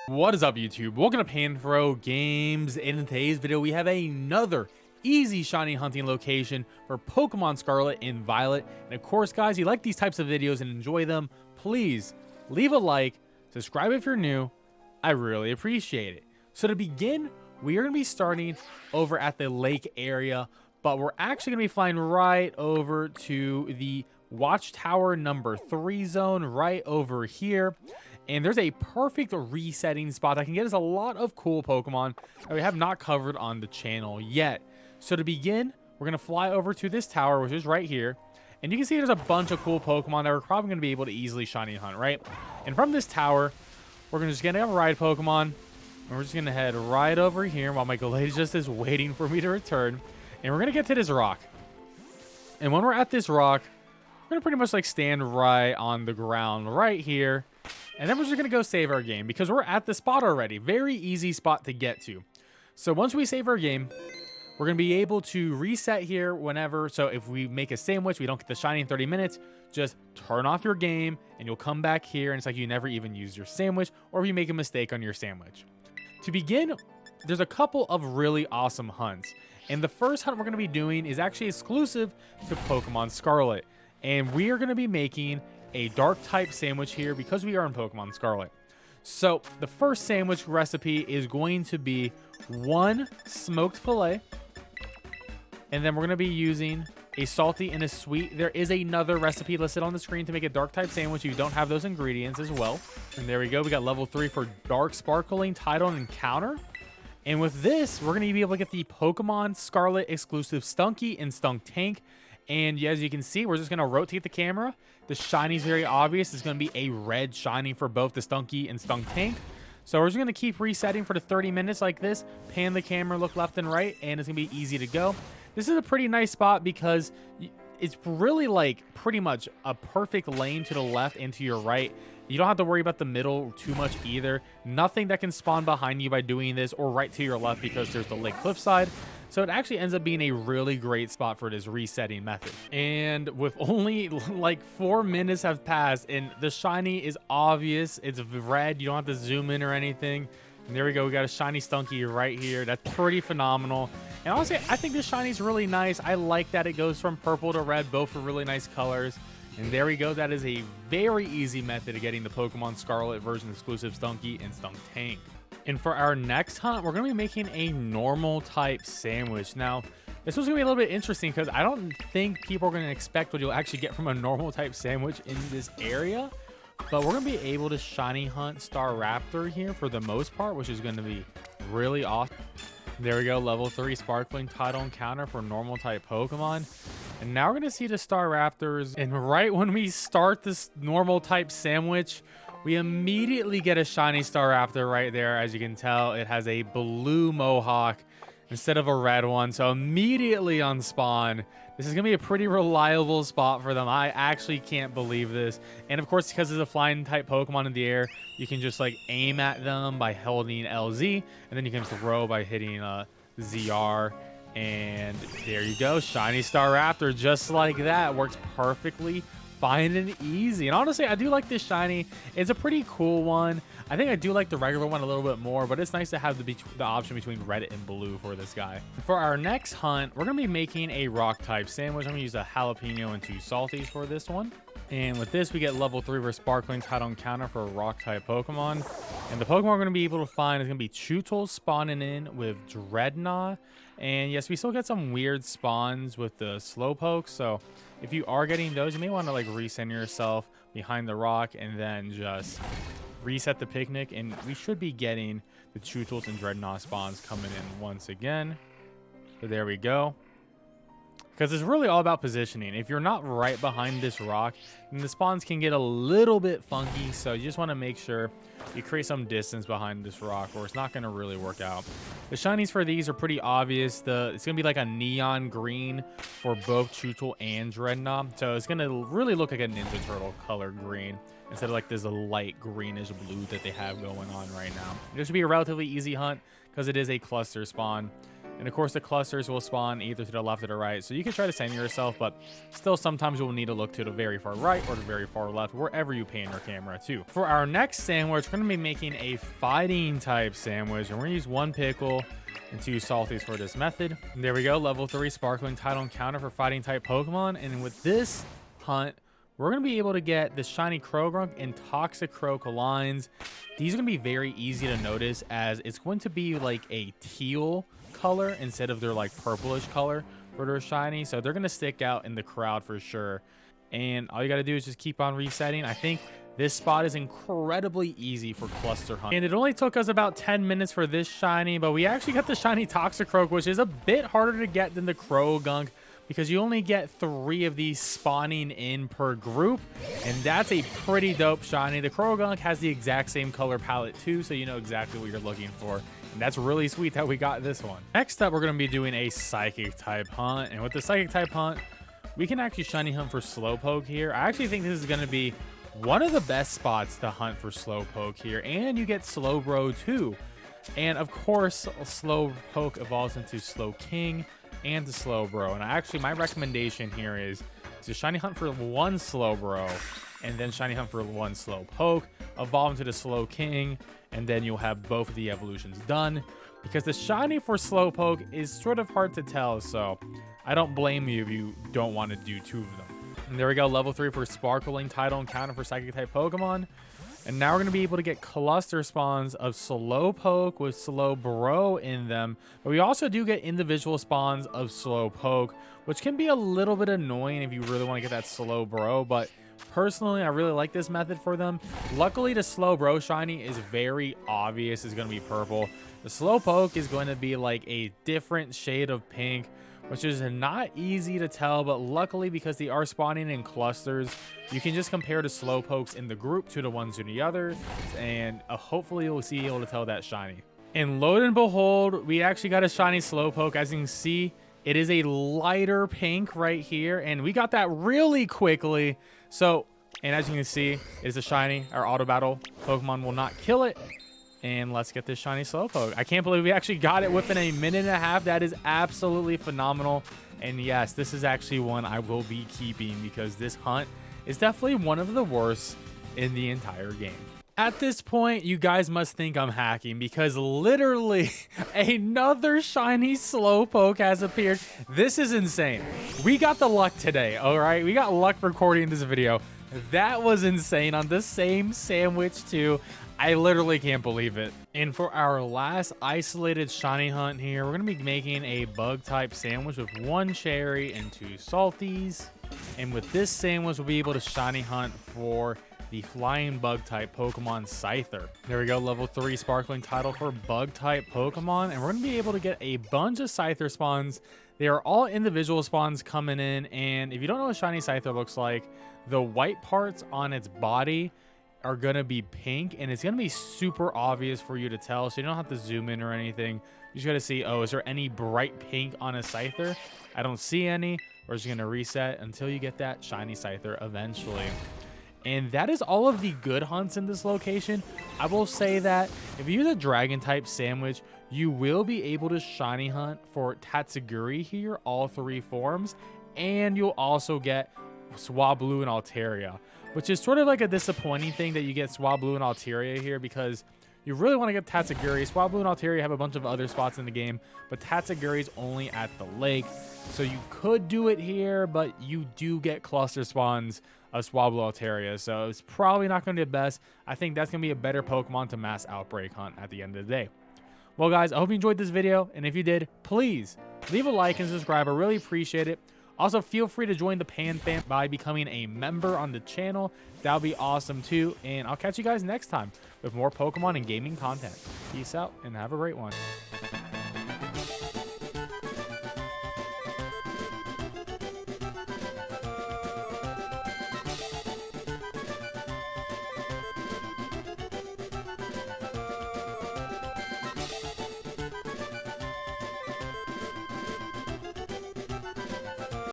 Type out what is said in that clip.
What is up, YouTube? Welcome to PanFro Games. In today's video, we have another easy shiny hunting location for Pokemon Scarlet and Violet. And of course, guys, you like these types of videos and enjoy them, please leave a like, subscribe if you're new. I really appreciate it. So to begin, we are going to be starting over at the lake area, but we're actually going to be flying right over to the Watchtower number 3 zone right over here. And there's a perfect resetting spot that can get us a lot of cool Pokemon that we have not covered on the channel yet. So to begin, we're going to fly over to this tower, which is right here. And you can see there's a bunch of cool Pokemon that we're probably going to be able to easily shiny hunt, right? And from this tower, we're just going to have a ride Pokemon. And we're just going to head right over here while my Glacius is waiting for me to return. And we're going to get to this rock. And when we're at this rock, we're going to pretty much like stand right on the ground right here. And then we're just going to go save our game because we're at the spot already. Very easy spot to get to. So once we save our game, we're going to be able to reset here whenever. So if we make a sandwich, we don't get the shiny in 30 minutes, just turn off your game and you'll come back here and it's like you never even used your sandwich, or if you make a mistake on your sandwich. To begin, there's a couple of really awesome hunts. And the first hunt we're going to be doing is actually exclusive to Pokemon Scarlet. And we are going to be making a dark type sandwich here because we are in Pokemon Scarlet. So the first sandwich recipe is going to be 1 smoked fillet, and then we're going to be using a salty and a sweet. There is another recipe listed on the screen to make a dark type sandwich if you don't have those ingredients as well. And there we go, we got level 3 for dark sparkling Tidal encounter. And with this, we're going to be able to get the Pokemon Scarlet exclusive Stunky and Stunktank. And as you can see, we're just going to rotate the camera. The shiny is very obvious. It's going to be a red shiny for both the Stunky and Stunktank. So we're just going to keep resetting for the 30 minutes like this. Pan the camera, look left and right, and it's going to be easy to go. This is a pretty nice spot because it's really like pretty much a perfect lane to the left and to your right. You don't have to worry about the middle too much either. Nothing that can spawn behind you by doing this, or right to your left because there's the lake cliffside. So it actually ends up being a really great spot for this resetting method. And with only like 4 minutes have passed and the shiny is obvious, it's red, you don't have to zoom in or anything. And there we go, we got a shiny Stunky right here. That's pretty phenomenal. And honestly, I think this shiny is really nice. I like that it goes from purple to red, both are really nice colors. And there we go, that is a very easy method of getting the Pokemon Scarlet version exclusive Stunky and Stunktank. And for our next hunt, we're going to be making a normal type sandwich. Now, this was going to be a little bit interesting because I don't think people are going to expect what you'll actually get from a normal type sandwich in this area. But we're going to be able to shiny hunt Staraptor here for the most part, which is going to be really awesome. There we go, level 3 sparkling Tidal encounter for normal type Pokemon. And now we're going to see the Staraptors. And right when we start this normal type sandwich, we immediately get a shiny Staraptor right there. As you can tell, it has a blue mohawk instead of a red one. So immediately on spawn, this is going to be a pretty reliable spot for them. I actually can't believe this. And of course, because it's a flying type Pokemon in the air, you can just like aim at them by holding LZ. And then you can throw by hitting ZR. And there you go. Shiny Staraptor just like that. Works perfectly fine and easy. And honestly, I do like this shiny. It's a pretty cool one. I think I do like the regular one a little bit more, but it's nice to have the option between red and blue for this guy. For our next hunt, we're going to be making a rock type sandwich. I'm going to use a jalapeno and 2 salties for this one. And with this, we get level 3 for sparkling Tidal encounter for a rock type Pokemon. And the Pokemon we're going to be able to find is going to be Chewtle spawning in with Drednaw. And yes, we still get some weird spawns with the Slowpoke. So if you are getting those, you may want to like recenter yourself behind the rock and then just reset the picnic. And we should be getting the Chewtles and Drednaw spawns coming in once again. So there we go. Because it's really all about positioning. If you're not right behind this rock, then the spawns can get a little bit funky. So you just want to make sure you create some distance behind this rock or it's not going to really work out. The shinies for these are pretty obvious. It's going to be like a neon green for both Chewtle and Drednaw. So it's going to really look like a Ninja Turtle color green instead of like this light greenish blue that they have going on right now. This should be a relatively easy hunt because it is a cluster spawn. And of course, the clusters will spawn either to the left or the right. So you can try to center yourself, but still sometimes you'll need to look to the very far right or the very far left, wherever you pan your camera to. For our next sandwich, we're going to be making a fighting type sandwich. And we're going to use 1 pickle and 2 salties for this method. And there we go. Level 3 sparkling title encounter for fighting type Pokemon. And with this hunt, we're going to be able to get the Shiny Croagunk and Toxicroak lines. These are going to be very easy to notice, as it's going to be like a teal color instead of their like purplish color for their shiny. So they're going to stick out in the crowd for sure. And all you got to do is just keep on resetting. I think this spot is incredibly easy for cluster hunt. And it only took us about 10 minutes for this shiny, but we actually got the Shiny Toxicroak, which is a bit harder to get than the Croagunk, because you only get 3 of these spawning in per group, and that's a pretty dope shiny. The Croagunk has the exact same color palette too, so you know exactly what you're looking for. And that's really sweet that we got this one. Next up, we're going to be doing a Psychic type hunt. And with the Psychic type hunt, we can actually shiny hunt for Slowpoke here. I actually think this is going to be one of the best spots to hunt for Slowpoke here. And you get Slowbro too. And of course, Slowpoke evolves into Slowking and the Slowbro. And actually, my recommendation here is to shiny hunt for 1 Slowbro and then shiny hunt for 1 Slowpoke, evolve into the Slowking, and then you'll have both of the evolutions done, because the shiny for Slowpoke is sort of hard to tell, so I don't blame you if you don't want to do 2 of them. And there we go, level 3 for sparkling title encounter for Psychic type Pokemon. And now we're going to be able to get cluster spawns of Slowpoke with Slowbro in them. But we also do get individual spawns of Slowpoke, which can be a little bit annoying if you really want to get that Slowbro. But personally, I really like this method for them. Luckily, the Slowbro shiny is very obvious. It's going to be purple. The Slowpoke is going to be like a different shade of pink, which is not easy to tell, but luckily, because they are spawning in clusters, you can just compare the Slowpokes in the group to the ones in the others, and hopefully you'll be able to tell that shiny. And lo and behold, we actually got a shiny Slowpoke. As you can see, it is a lighter pink right here, and we got that really quickly. So, and as you can see, it is a shiny. Our auto battle Pokemon will not kill it. And let's get this shiny Slowpoke. I can't believe we actually got it within a minute and a half. That is absolutely phenomenal. And yes, this is actually one I will be keeping, because this hunt is definitely one of the worst in the entire game. At this point, you guys must think I'm hacking, because literally another shiny Slowpoke has appeared. This is insane. We got the luck today, all right? We got luck recording this video. That was insane on the same sandwich too. I literally can't believe it. And for our last isolated shiny hunt here, we're going to be making a bug type sandwich with 1 cherry and 2 salties. And with this sandwich, we'll be able to shiny hunt for the flying bug type Pokemon Scyther. There we go, level 3 sparkling title for bug type Pokemon. And we're going to be able to get a bunch of Scyther spawns. They are all individual spawns coming in. And if you don't know what shiny Scyther looks like, the white parts on its body are gonna be pink, and it's gonna be super obvious for you to tell, so you don't have to zoom in or anything. You just gotta see, oh, is there any bright pink on a Scyther? I don't see any. We're just gonna reset until you get that shiny Scyther eventually. And that is all of the good hunts in this location. I will say that if you use a dragon type sandwich, you will be able to shiny hunt for Tatsugiri here, all 3 forms, and you'll also get Swablu and Altaria, which is sort of like a disappointing thing that you get Swablu and Altaria here, because you really want to get Tatsugiri. Swablu and Altaria have a bunch of other spots in the game, but Tatsugiri is only at the lake. So you could do it here, but you do get cluster spawns of Swablu Altaria. So it's probably not going to be the best. I think that's going to be a better Pokemon to mass outbreak hunt at the end of the day. Well, guys, I hope you enjoyed this video. And if you did, please leave a like and subscribe. I really appreciate it. Also, feel free to join the Pan Fam by becoming a member on the channel. That would be awesome too. And I'll catch you guys next time with more Pokemon and gaming content. Peace out and have a great one.